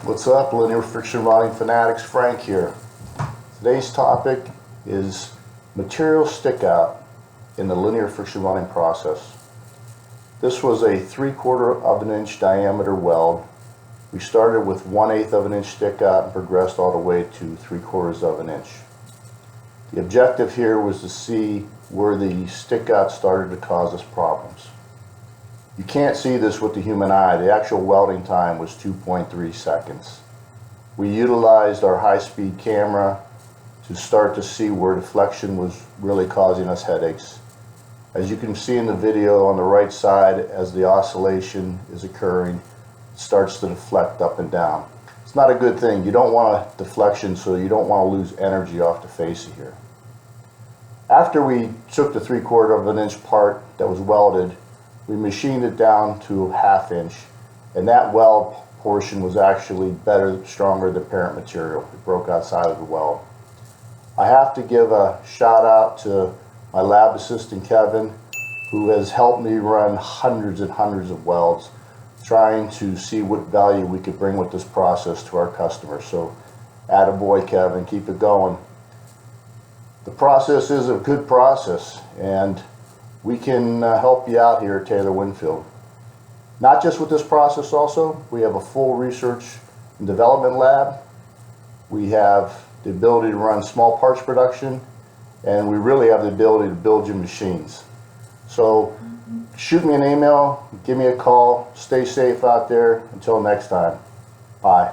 What's up, linear friction welding fanatics? Frank here. Today's topic is material stick out in the linear friction welding process. This was a 3/4 of an inch diameter weld. We started with 1/8 of an inch stick out and progressed all the way to 3/4 of an inch. The objective here was to see where the stick out started to cause us problems. You can't see this with the human eye. The actual welding time was 2.3 seconds. We utilized our high-speed camera to start to see where deflection was really causing us headaches. As you can see in the video on the right side, as the oscillation is occurring, it starts to deflect up and down. It's not a good thing. You don't want a deflection, so you don't want to lose energy off the face of here. After we took the 3/4 of an inch part that was welded, we machined it down to 1/2 inch, and that weld portion was actually better, stronger than parent material. It broke outside of the weld. I have to give a shout out to my lab assistant Kevin, who has helped me run hundreds and hundreds of welds, trying to see what value we could bring with this process to our customers. So attaboy Kevin, keep it going. The process is a good process, and we can help you out here at Taylor-Winfield. Not just with this process also, we have a full research and development lab. We have the ability to run small parts production, and we really have the ability to build your machines. So shoot me an email, give me a call, stay safe out there. Until next time, bye.